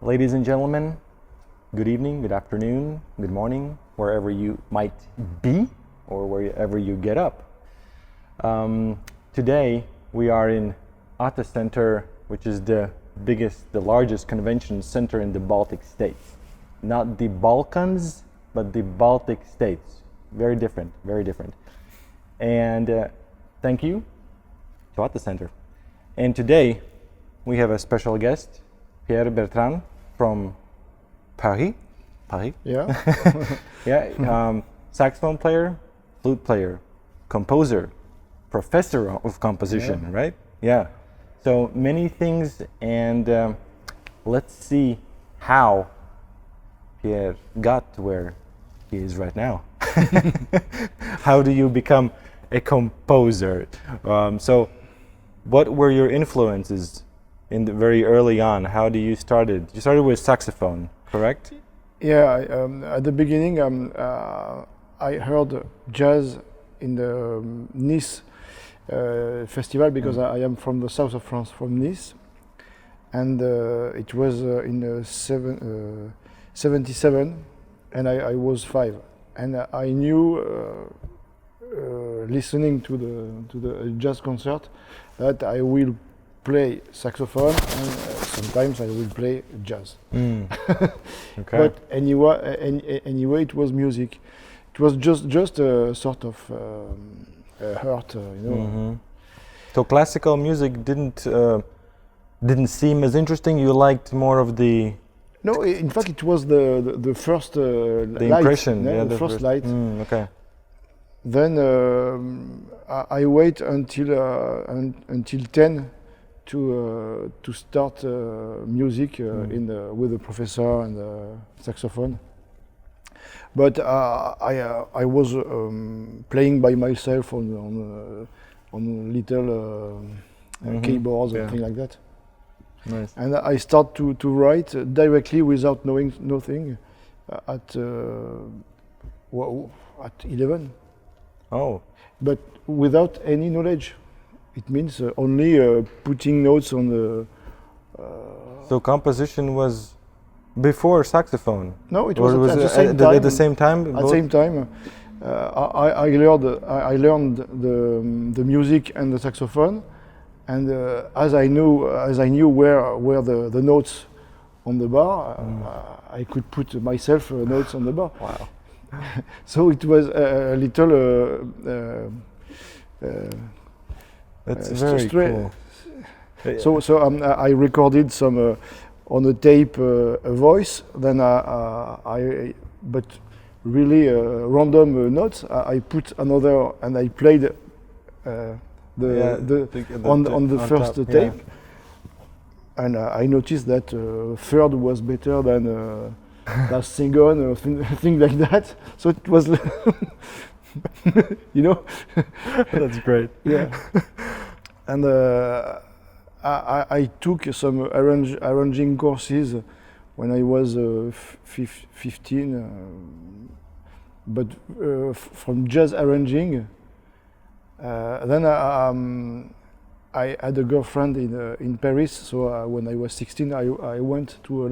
Ladies and gentlemen, good evening, good afternoon, good morning, wherever you might be or wherever you get up. Today we are in ATTA Center, which is the largest convention center in the Baltic states. Not the Balkans, but the Baltic states. Very different, very different. And thank you to ATTA Center. And today we have a special guest, Pierre Bertrand from Paris. Yeah. Yeah. Saxophone player, flute player, composer, professor of composition, Yeah. right? Yeah. So many things, and let's see how Pierre got to where he is right now. How do you become a composer? So what were your influences in the very early on? How do you started? You started with saxophone, correct? Yeah, at the beginning, I heard jazz in the Nice festival because I am from the south of France, from Nice, and it was in 77, and I was 5, and I knew, listening to the jazz concert, that I will play saxophone and sometimes I will play jazz. Okay. But anyway, it was music. It was just a sort of hurt, you know. Mm-hmm. So classical music didn't seem as interesting. You liked more of the No, in fact, it was the first the light, impression, yeah, yeah, the first light. Okay. Then I wait until 10 to start music with the professor and the saxophone. But I was playing by myself on little keyboards and things like that. Nice. And I start to write directly without knowing nothing at 11. Oh. But without any knowledge. It means only putting notes on the. So composition was before saxophone. No, it Or was at the it same time. At the same time. At the same time, I learned the music and the saxophone, and as I knew where the notes on the bar, I could put myself notes on the bar. Wow. So it was a little. That's very cool. So I recorded some on a tape a voice. Then but really random notes. I put another and I played on the first top, tape. And I noticed that third was better than last second or things like that. So it was, you know. That's great. Yeah. And I took some arranging courses when I was 15, but from jazz arranging. Then I had a girlfriend in Paris, so when I was 16, I went to a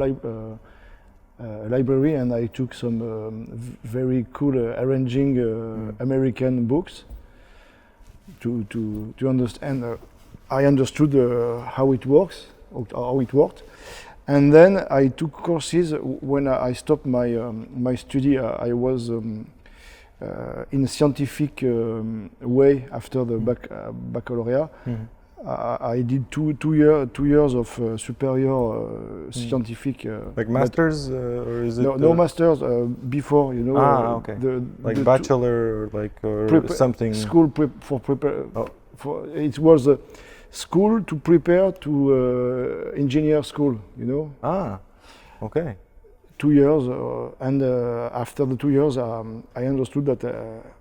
library and I took some very cool arranging American books to understand. I understood how it works, how it worked, and then I took courses. When I stopped my study, I was in a scientific way after the baccalaureate. I did two years of superior scientific. Like masters, or is it? No masters. Before, you know. Okay. Like bachelor, or something. School for prepare. It was a school to prepare to engineer school. You know. Okay. 2 years, and after the 2 years, I understood that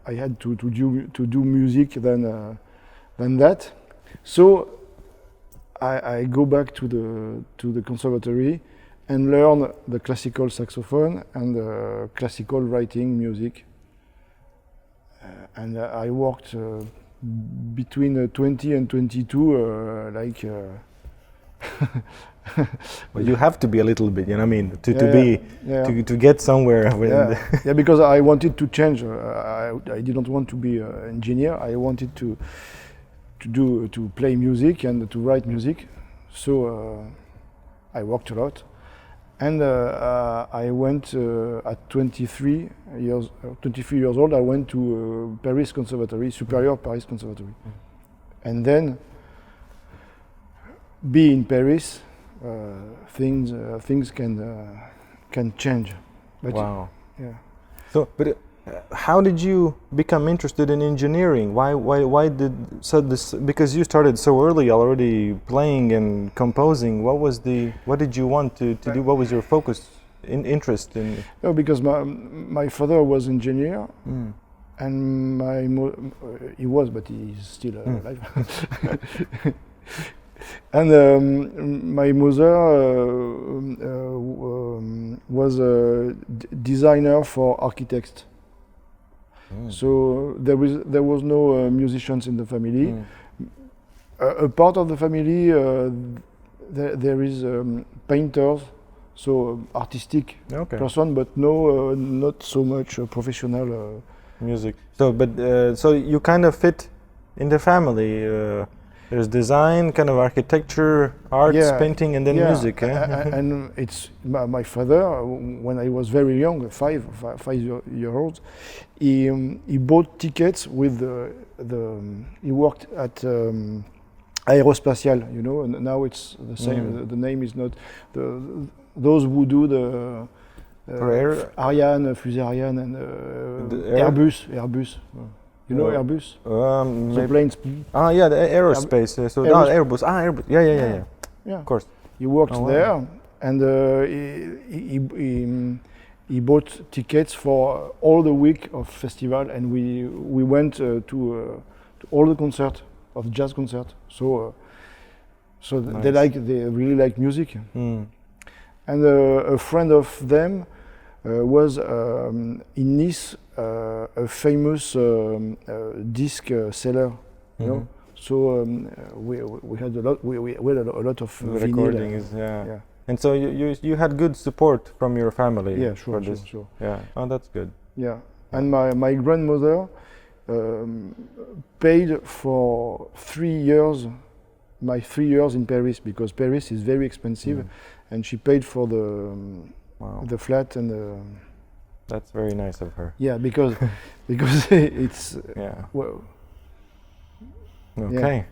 I had to do music than that. So I go back to the conservatory and learn the classical saxophone and classical writing music. And I worked between 20 and 22, Well, you have to be a little bit, you know what I mean, to Yeah, be yeah. to get somewhere. When Yeah, because I wanted to change. I didn't want to be an engineer. I wanted to play music and to write music. So I worked a lot, and I went at 23 years old. I went to Paris Conservatory, Superior Paris Conservatory, and then be in Paris. Things can change. But Wow. yeah. So, but how did you become interested in engineering? Why did so this? Because you started so early already playing and composing. What did you want to do? What was your focus, interest in? No, because my father was engineer, and he was, but he's still alive. And my mother was a designer for architects. So there was no musicians in the family. A part of the family there is painters, so artistic person, but no not so much professional music. So, but so you kind of fit in the family. There's design, kind of architecture, arts, painting, and then music. And it's my father. When I was very young, five year old, he bought tickets with he worked at Aerospatiale. You know, and now it's the same. The name is not those who do the Ariane, Fusée Ariane, and Airbus. You know Airbus? The planes. Yeah, the aerospace. So Airbus. Airbus. Airbus. Yeah. Of course. He worked there, and he bought tickets for all the week of festival, and we went to all the concert of jazz concert. So nice. They really like music, and a friend of them was in Nice. A famous disc seller, you know. So we had a lot. We had a lot of recordings. Yeah. And so you had good support from your family. Yeah, sure. Yeah. Oh, that's good. Yeah. And my grandmother paid for 3 years, my 3 years in Paris, because Paris is very expensive, and she paid for the flat and the. That's very nice of her. Yeah, because it's well. Okay,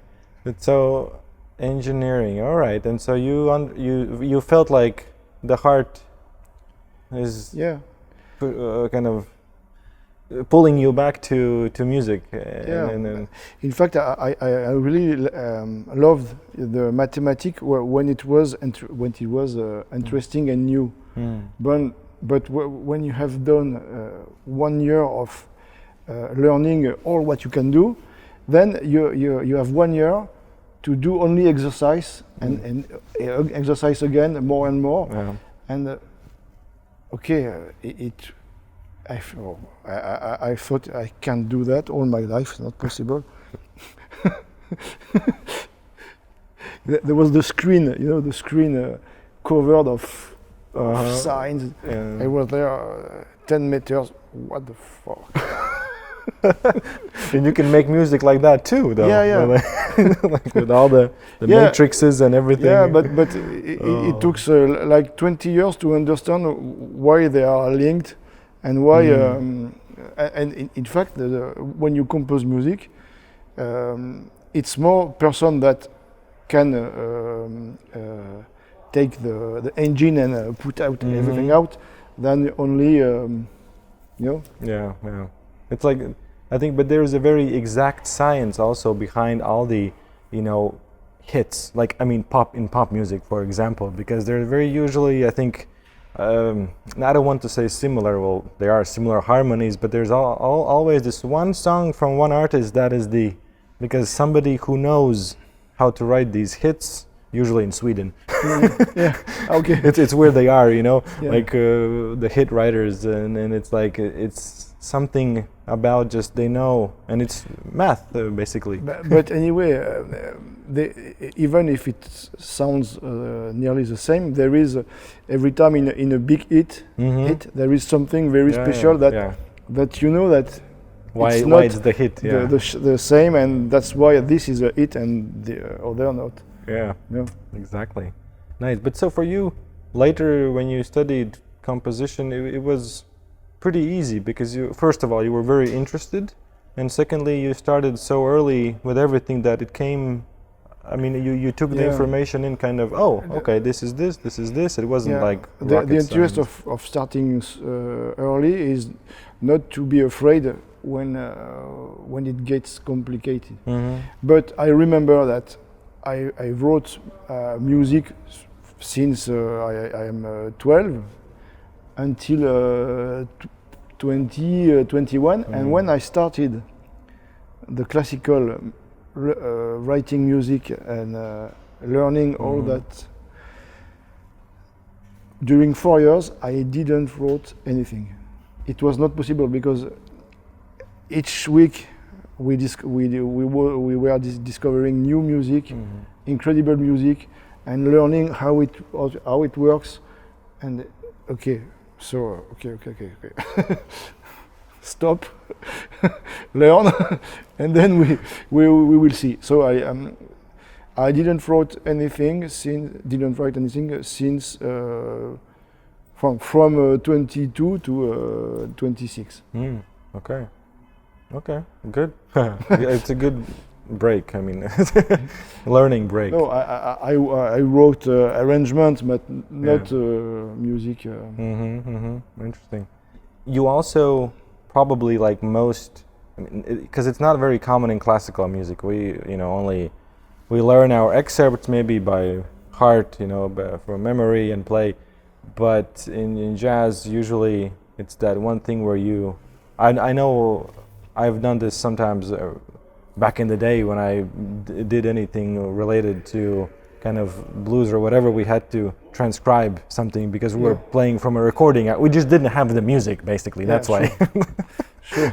so engineering, all right, and so you felt like the heart is kind of pulling you back to music. And in fact, I really loved the mathematics when it was interesting and new. But when you have done 1 year of learning all what you can do, then you have 1 year to do only exercise and exercise again more and more. Yeah. And I thought I can't do that all my life. It's not possible. There was the screen, you know, the screen covered of signs. Yeah. I was there 10 meters. What the fuck? And you can make music like that too, though. Yeah. Like with all the matrices and everything. Yeah, but it took like 20 years to understand why they are linked and why. And in fact, when you compose music, it's more person that can take the engine and put out everything out than only you know. Yeah. It's like, I think, but there is a very exact science also behind all the, hits. Like, I mean, pop music, for example, because they're very usually, I think, I don't want to say similar. Well, there are similar harmonies, but there's always this one song from one artist that is because somebody who knows how to write these hits, usually in Sweden. Yeah. Okay. It's where they are, Yeah. like the hit writers, and it's like it's something about just they know, and it's math basically. But anyway, even if it sounds nearly the same, there is every time in a big hit, there is something very special that you know that why it's the hit, the same, and that's why this is a hit and the other not. Yeah, exactly. Nice. But so for you, later when you studied composition, it was pretty easy because you, first of all, you were very interested, and secondly, you started so early with everything that it came. I mean, you took the information in kind of, oh, okay, this is this, this is this. It wasn't like the interest of starting early is not to be afraid when it gets complicated. But I remember that I wrote music since I am 12 until 21, and when I started the classical writing music and learning all that, during 4 years I didn't write anything. It was not possible because each week we were discovering new music, incredible music, and learning how it works. And okay, stop, learn, and then we will see. So I didn't write anything since from 22 to 26. Okay, good. It's a good break. I mean, learning break. No, I wrote arrangements, but not music. Interesting. You also probably, like most, because it's not very common in classical music. We learn our excerpts maybe by heart, from memory and play. But in jazz, usually it's that one thing where I know I've done this sometimes back in the day when I did anything related to kind of blues or whatever. We had to transcribe something because we were playing from a recording. We just didn't have the music, basically. That's why. Sure.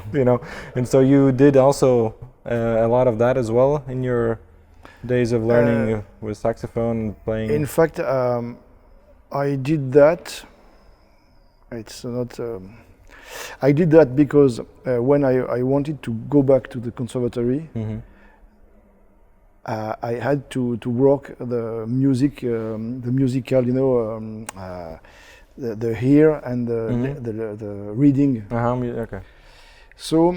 And so you did also a lot of that as well in your days of learning with saxophone playing. In fact, I did that. It's not. I did that because when I wanted to go back to the conservatory, I had to work the music, the musical, the ear and the reading. Okay. So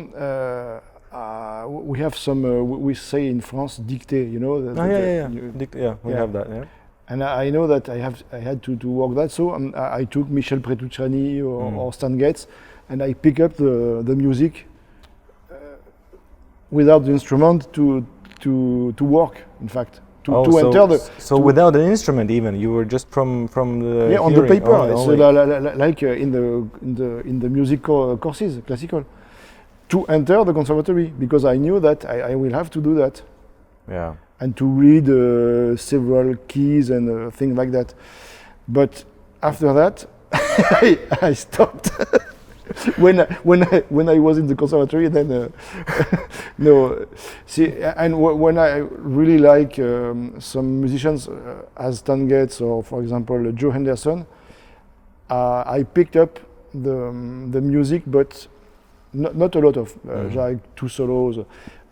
we have some. We say in France, dictée. We have that. Yeah. And I know that I had to work that. So I took Michel Petrucciani or Stan Getz, and I pick up the music without the instrument to work. In fact, enter the. So without an instrument, even you were just from the. On the paper. It's like in the music courses, classical, to enter the conservatory, because I knew that I will have to do that. Yeah. And to read several keys and things like that. But after that, I stopped. when I was in the conservatory, then no. See, and when I really like some musicians as Stan Getz or, for example, Joe Henderson, I picked up the music, but not a lot of like 2 solos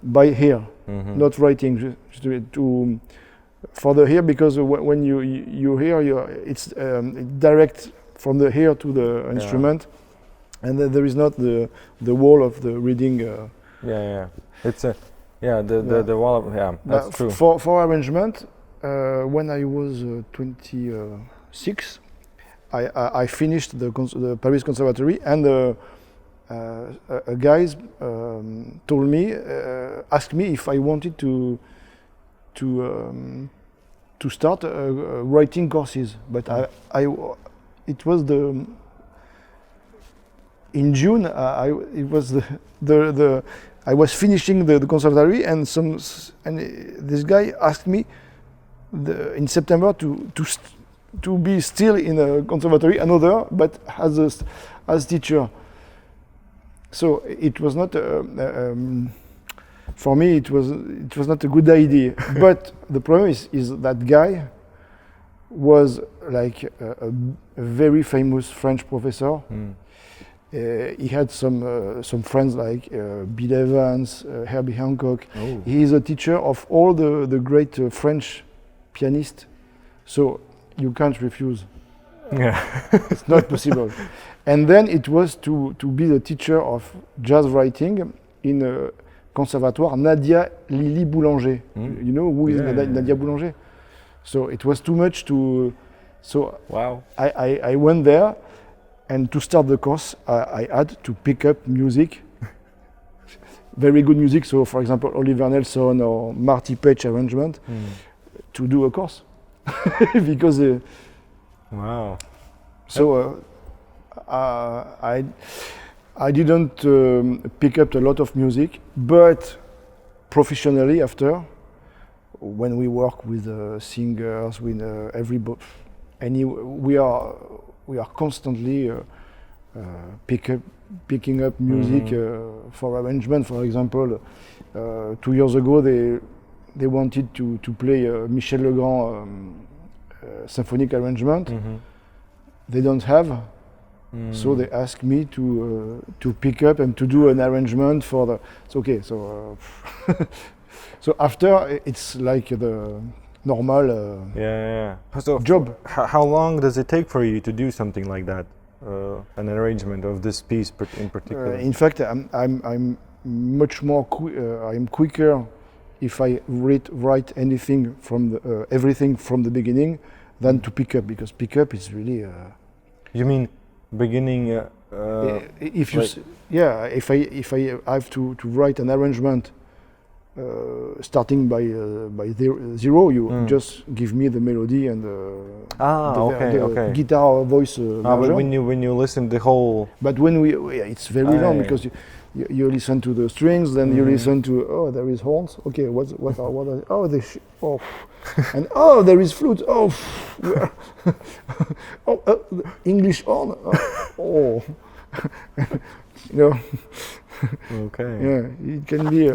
by ear, not writing for the ear, because when you hear, it's direct from the ear to the instrument. And then there is not the wall of the reading. It's the wall of that's true. For arrangement, when I was 26, I finished the Paris Conservatory, and a guy told me, asked me if I wanted to start writing courses, but it was in June. It was I was finishing the conservatory, and this guy asked me in September to be still in a conservatory, but as teacher. So it was not for me. It was not a good idea. But the problem is that guy was like a very famous French professor. He had some friends like Bill Evans, Herbie Hancock. Oh. He is a teacher of all the great French pianists. So you can't refuse. Yeah. It's not possible. And then it was to be the teacher of jazz writing in a conservatoire, Nadia Lily Boulanger. You know who is Nadia Boulanger? So it was too much to. So Wow. I went there, and to start the course, I had to pick up music, very good music. So, for example, Oliver Nelson or Marty Page arrangement, to do a course, because. Wow. So I didn't pick up a lot of music, but professionally after, when we work with singers, with everybody, we are constantly picking up music for arrangement. For example, 2 years ago they wanted to play Michel Legrand symphonic arrangement. They don't have, so they asked me to pick up and to do an arrangement for the. It's okay. So so after it's like the normal So job. How long does it take for you to do something like that? An arrangement of this piece in particular? In fact, I'm much more. I'm quicker if I write anything from the, everything from the beginning than to pick up, because pick up is really. You mean beginning? If you if I have to write an arrangement starting by zero, you just give me the melody and the guitar or voice version. But when you listen the whole. But when it's very long, because you listen to the strings, then you listen to there is horns. Okay, what are and there is flute. English horn. You know. Okay. Yeah, it can be.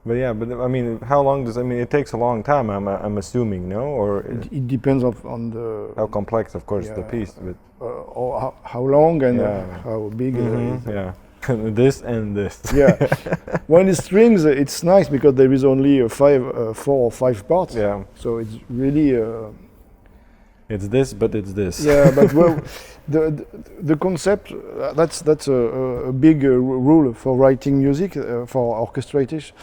But I mean, how long does? I mean, it takes a long time. I'm assuming, no, or it depends on the. How complex, of course, the piece, but. Or how long and how big. This and this. Yeah. When it's strings, it's nice because there is only 4 or 5 parts. Yeah. So it's really. It's this, but it's this. Yeah, but well, the concept that's a big rule for writing music for orchestration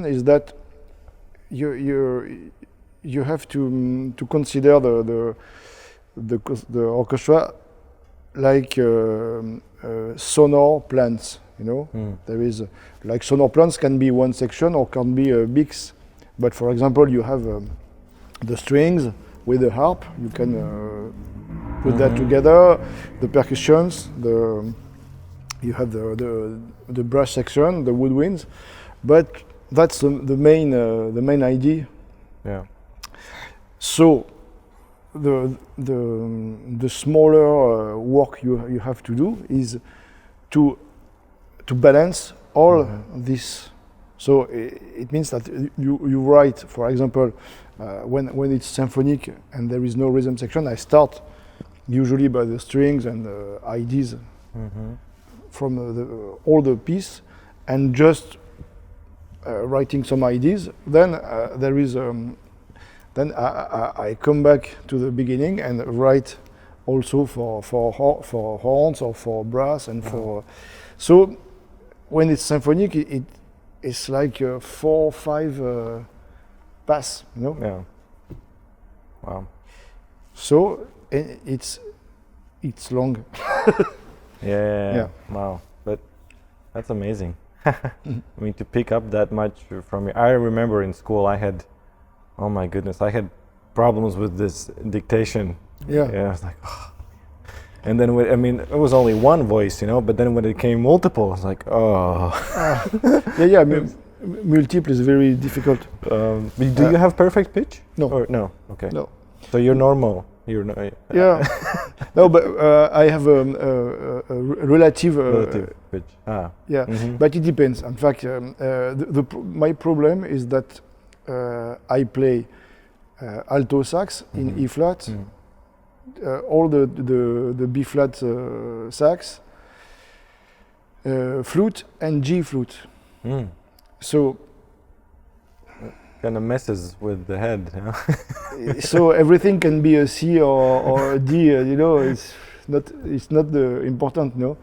is that you have to consider the orchestra like sonor plans. You know, there is like sonor plans can be one section or can be a mix. But for example, you have the strings with the harp. You can put that together. The percussions, you have the brass section, the woodwinds. But that's the main idea. Yeah. So the smaller work you have to do is to balance all this. So it means that you write, for example, when it's symphonic and there is no rhythm section, I start usually by the strings and the ideas from all the piece, and just writing some ideas. Then there is then I come back to the beginning and write also for horns or for brass and for. So when it's symphonic, it's like 4 or 5 pass, you know. Yeah. Wow. So it's long. Yeah. Wow. But that's amazing. I mean, to pick up that much from you. I remember in school I had, oh my goodness, I had problems with this dictation. Yeah. I was like, oh. And then I mean, it was only one voice, you know. But then when it came multiple, I was like, oh. Multiple is very difficult. Do you have perfect pitch? No. Or no? Okay. No. So you're normal. You're no. Yeah. No, but I have a relative. Relative pitch. Ah. Yeah, but it depends. In fact, my problem is that I play alto sax in E flat, all the B flat sax, flute and G flute. So kind of messes with the head. You know? so everything can be a C or a D. You know, it's not the important. No.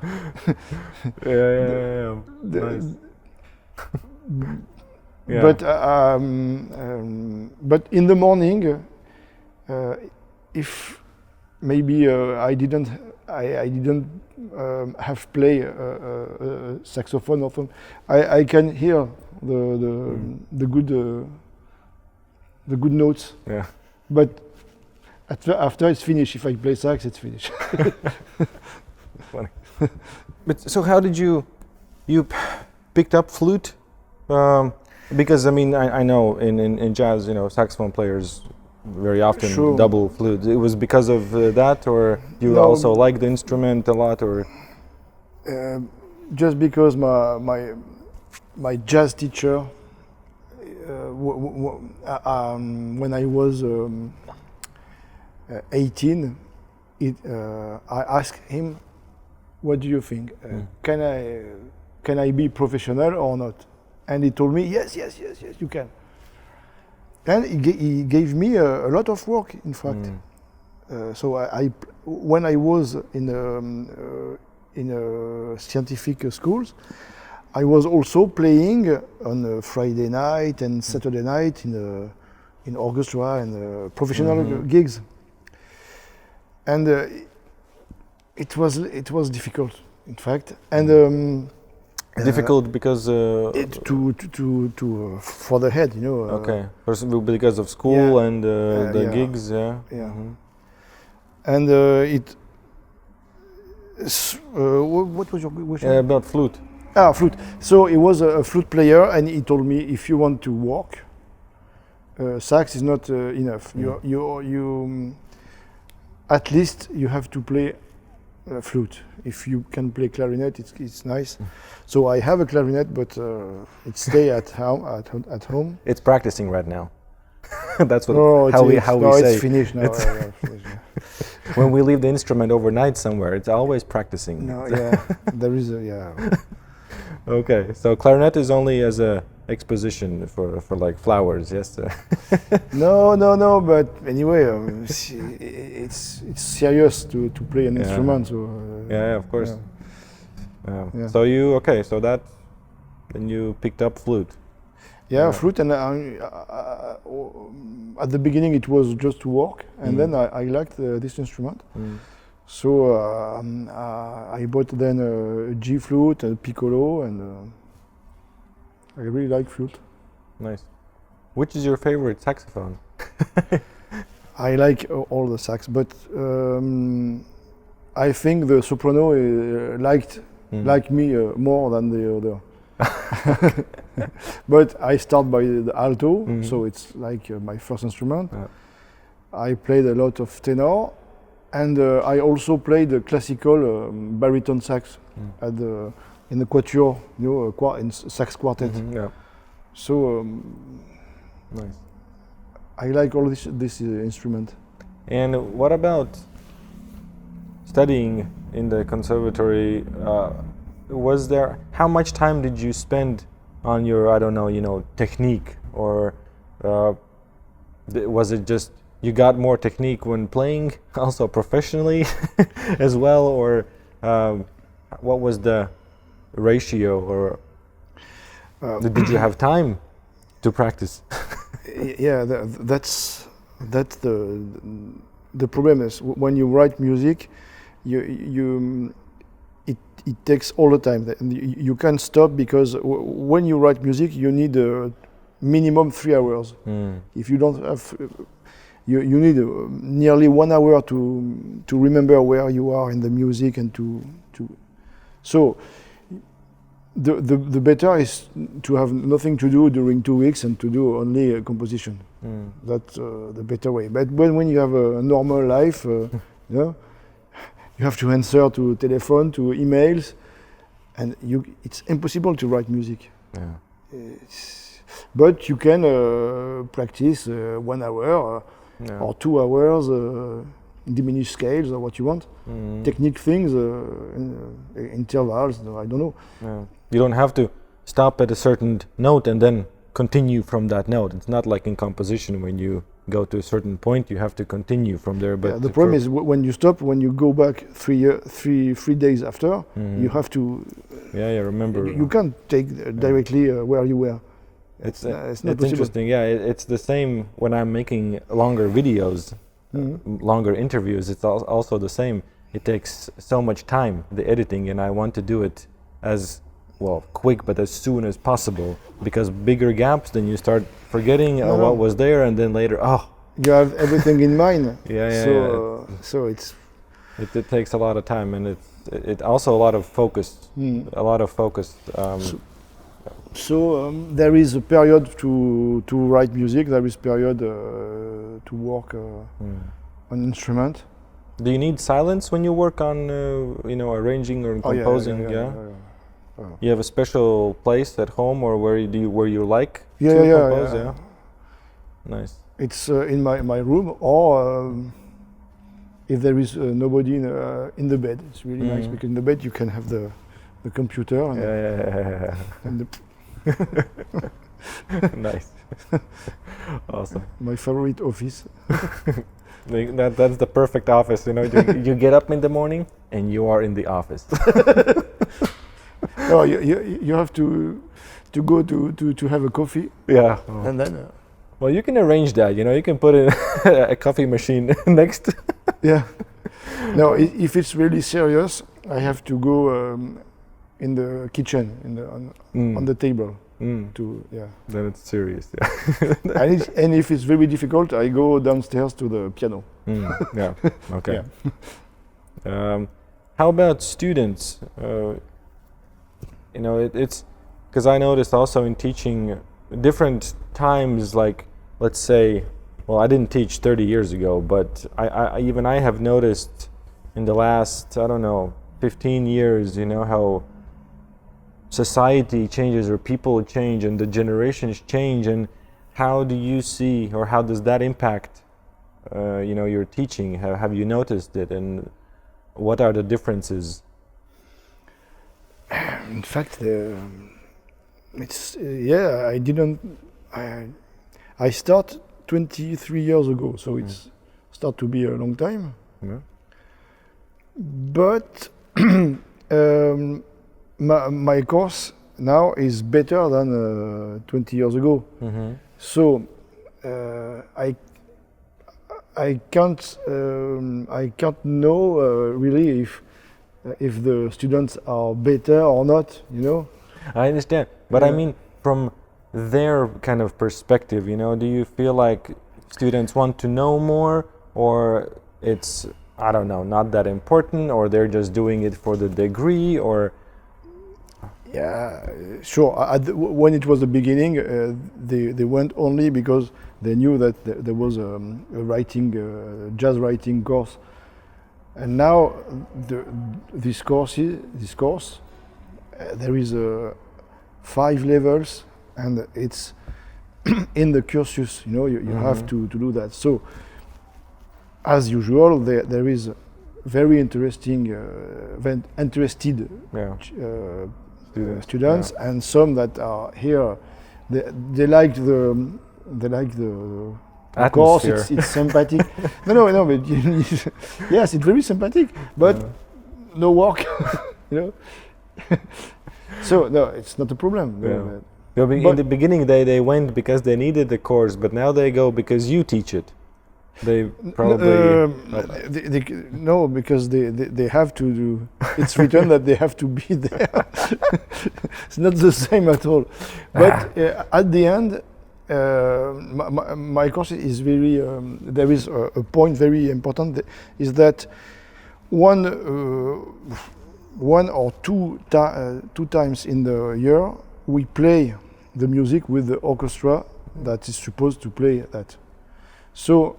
Yeah. Nice. Yeah. But in the morning, if maybe I didn't have play saxophone or something, I can hear the good notes. Yeah. But after it's finished, if I play sax, it's finished. Funny. But so how did you picked up flute? Because I mean I know in jazz, you know, saxophone players very often double flute. It was because of that, or you also like the instrument a lot, or just because my jazz teacher, when I was 18, I asked him, "What do you think? Can I be professional or not?" And he told me, yes, you can. And he gave me a lot of work, in fact. So when I was in scientific schools, I was also playing on Friday night and Saturday night in orchestra and professional gigs. And it was difficult, in fact. And difficult because for the head, you know. Okay, because of school and the gigs, yeah. And what was your question? About flute. Flute. So he was a flute player, and he told me, if you want to walk, sax is not enough. You at least you have to play flute. If you can play clarinet, it's nice. So I have a clarinet, but it stays at home. It's practicing right now. That's what we say. It's finished now. When we leave the instrument overnight somewhere, it's always practicing. No, there is a Okay, so clarinet is only as a exposition for like flowers, yes. No. But anyway, it's serious to play an instrument. So of course. So you so that then you picked up flute. Flute, and at the beginning it was just to work, and then I liked this instrument. So I bought then a G flute, a piccolo, and I really like flute. Nice. Which is your favorite saxophone? I like all the sax, but I think the soprano liked me more than the other. But I start by the alto, so it's like my first instrument. I played a lot of tenor, and I also played the classical baritone sax in the quatuor, you know, in sax quartet. So nice. I like all this instrument. And what about studying in the conservatory? How much time did you spend on your, I don't know, you know, technique, or was it just you got more technique when playing also professionally as well, or what was the ratio, or did you have time to practice? That's the problem is when you write music, it takes all the time. You can't stop, because when you write music, you need a minimum 3 hours. If you don't have, you need nearly 1 hour to remember where you are in the music and to. So the better is to have nothing to do during 2 weeks and to do only a composition. That's the better way. But when you have a normal life, you have to answer to telephone, to emails, and it's impossible to write music. Yeah. But you can practice 1 hour or 2 hours, diminished scales or what you want, technique things, intervals, I don't know. Yeah. You don't have to stop at a certain note and then continue from that note. It's not like in composition when you go to a certain point, you have to continue from there. But the problem is when you stop, when you go back 3 days after, you have to. Yeah, remember. You can't take directly where you were. It's not possible. Interesting. Yeah, it's the same when I'm making longer videos, longer interviews. It's also the same. It takes so much time, the editing, and I want to do it as quick, but as soon as possible, because bigger gaps, then you start forgetting what was there, and then later, you have everything in mind. So it takes a lot of time, and it also a lot of focus. So there is a period to write music. There is period to work on instrument. Do you need silence when you work on arranging or composing? Yeah. You have a special place at home, or where you like to compose? Yeah. Nice. It's in my room, or if there is nobody in the bed. It's really nice, because in the bed you can have the computer. And Nice. Awesome. My favorite office. That's the perfect office. You get up in the morning and you are in the office. No, you have to go to have a coffee. Yeah. And then. Well, you can arrange that. You can put in a coffee machine next. Yeah. No, if it's really serious, I have to go in the kitchen, on the table. Then it's serious. Yeah. and if it's very difficult, I go downstairs to the piano. Yeah. Okay. Yeah. How about students? It's because I noticed also in teaching different times, like let's say, I didn't teach 30 years ago, but I have noticed in the last 15 years, how society changes or people change and the generations change, and how do you see, or how does that impact your teaching? Have you noticed it, and what are the differences? In fact, it's I didn't. I start 23 years ago, so it's start to be a long time. Yeah. But my course now is better than 20 years ago. So I can't know really if the students are better or not. I understand, but I mean from their kind of perspective. Do you feel like students want to know more, or it's not that important, or they're just doing it for the degree, or? Yeah, sure. When it was the beginning, they went only because they knew that there was a jazz writing course, and now this course there is 5 levels, and it's in the cursus. You have to do that. So, as usual, there is very interested students, and some that are here. They like the course. It's sympathetic. No, but yes, it's very sympathetic, but no work. So no, it's not a problem. In the beginning, they went because they needed the course, but now they go because you teach it. They probably no, because they have to do. It's written that they have to be there. It's not the same at all. But at the end, my course is very. There is a point very important, is that one or two times in the year we play the music with the orchestra that is supposed to play that. So,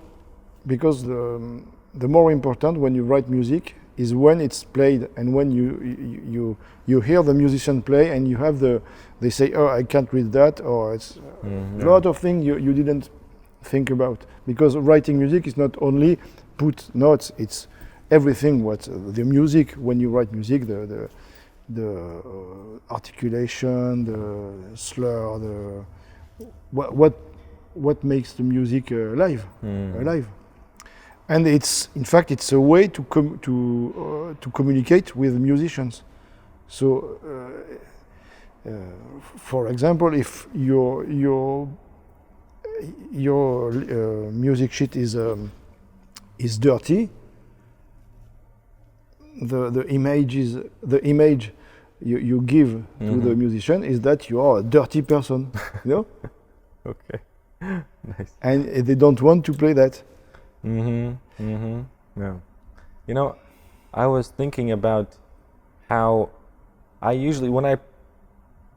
because the more important when you write music is when it's played, and when you hear the musician play, and you have they say, oh, I can't read that, or it's a lot of things you didn't think about, because writing music is not only put notes, it's everything. What the music, when you write music, the articulation, the slur, what makes the music alive. And it's, in fact, it's a way to communicate with musicians. So, for example, if your music sheet is dirty, the image you give to the musician is that you are a dirty person, you know. Okay, nice. And they don't want to play that. Yeah. You know, I was thinking about how I usually, when I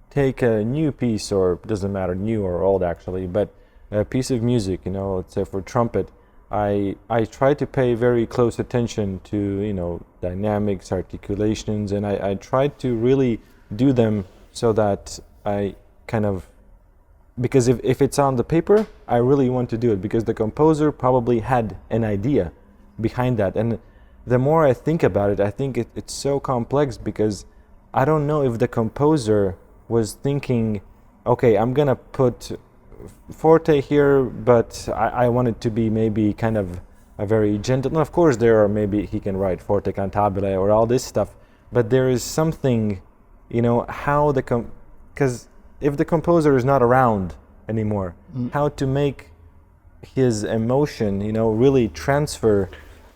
take a new piece, or it doesn't matter, new or old actually, but a piece of music, you know, let's say for trumpet, I try to pay very close attention to, you know, dynamics, articulations, and I try to really do them so that I kind of, because if it's on the paper, I really want to do it, because the composer probably had an idea behind that. And the more I think about it, I think it's so complex, because I don't know if the composer was thinking, okay, I'm gonna put forte here, but I want it to be maybe kind of a very gentle. And of course, there are, maybe he can write forte cantabile or all this stuff, but there is something, you know, how because if the composer is not around anymore, how to make his emotion, you know, really transfer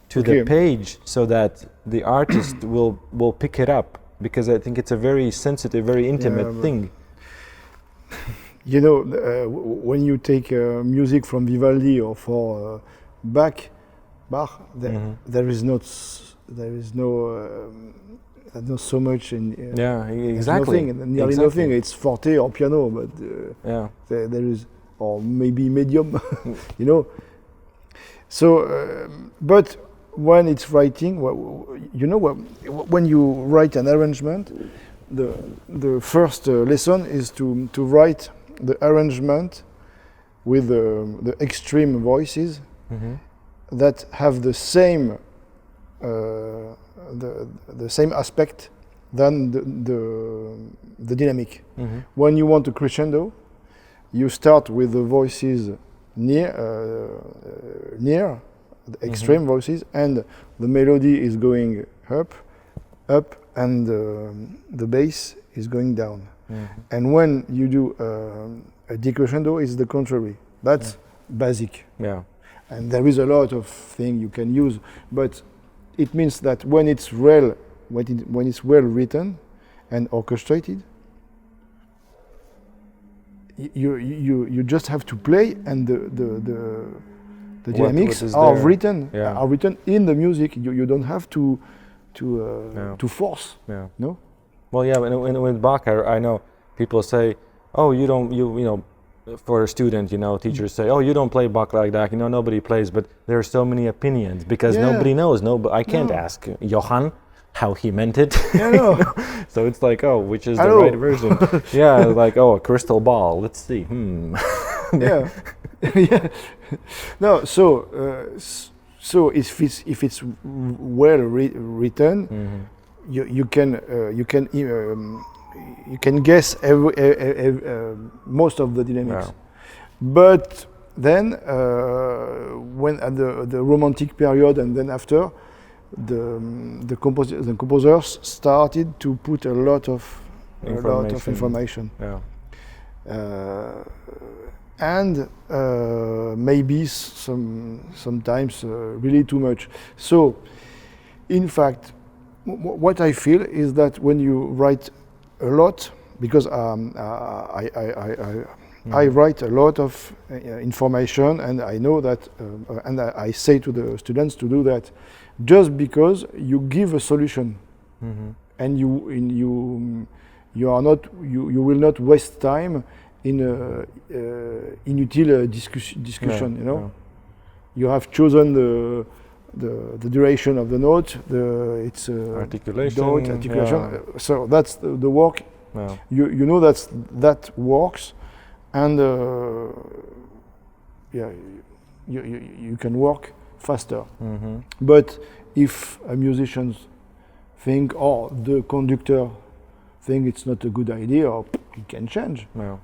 to the page, so that the artist will pick it up, because I think it's a very sensitive, very intimate thing. You know, when you take music from Vivaldi or for Bach, there is not so much in. Exactly. Nearly nothing. It's forte or piano, but there is, or maybe medium, you know. So, but when it's writing, you know, when you write an arrangement, the first lesson is to write the arrangement with the extreme voices that have the same the same aspect than the dynamic. When you want a crescendo, you start with the voices near the extreme voices, and the melody is going up, and the bass is going down. And when you do a decrescendo, it's the contrary. That's basic. And there is a lot of things you can use, but it means that when it's well written and orchestrated, you just have to play, and the dynamics are written in the music. You don't have to force. No. Well, yeah, and with Bach, I know people say, oh, you know, for a student, you know, teachers say, oh, you don't play Bach like that, you know, nobody plays, but there are so many opinions, because nobody knows. I can't ask Johann how he meant it. So it's like, oh, which is the right version? Like, oh, a crystal ball, let's see. No, so if it's well written, you can guess most of the dynamics. But then when at the Romantic period, and then after, the composers started to put a lot of information. And maybe sometimes really too much. So, in fact, what I feel is that when you write a lot, because I write a lot of information, and I know that, and I say to the students to do that, just because you give a solution, and you will not waste time in inutile discussion. You know, you have chosen the duration of the note, its Articulation. note, articulation. Yeah. So that's the work. Yeah. You know that works, and yeah, you can work faster. Mm-hmm. But if a musician think, or the conductor think it's not a good idea, or it can change. Yeah.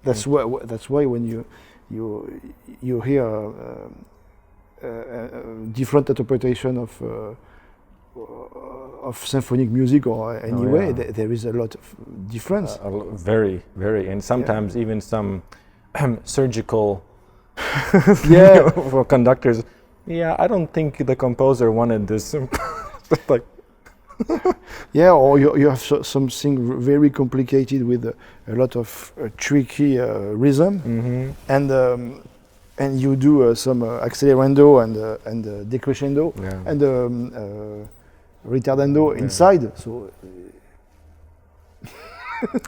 That's why when you hear different interpretation of symphonic music or anyway, there is a lot of difference. Very, very, and sometimes even some surgical Yeah. for conductors. Yeah, I don't think the composer wanted this. Like, Yeah, or you have something very complicated with a lot of tricky rhythm, and you do some accelerando and decrescendo yeah. and retardando inside. So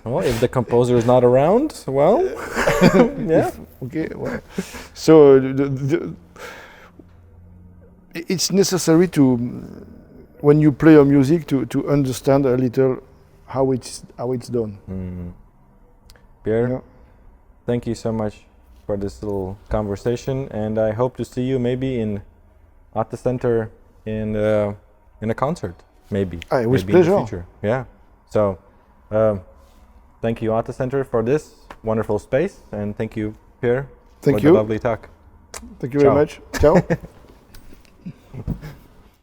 Well, if the composer is not around, well, yeah. okay, well, so it's necessary to, when you play your music, to understand a little how it's done. Pierre, Yeah. thank you so much for this little conversation, and I hope to see you maybe in ATTA Center in a concert, maybe. With maybe in the pleasure. future. Yeah. So, thank you ATTA Center for this wonderful space, and thank you Pierre Thank for you. the lovely talk. Thank you Ciao. very much. Ciao.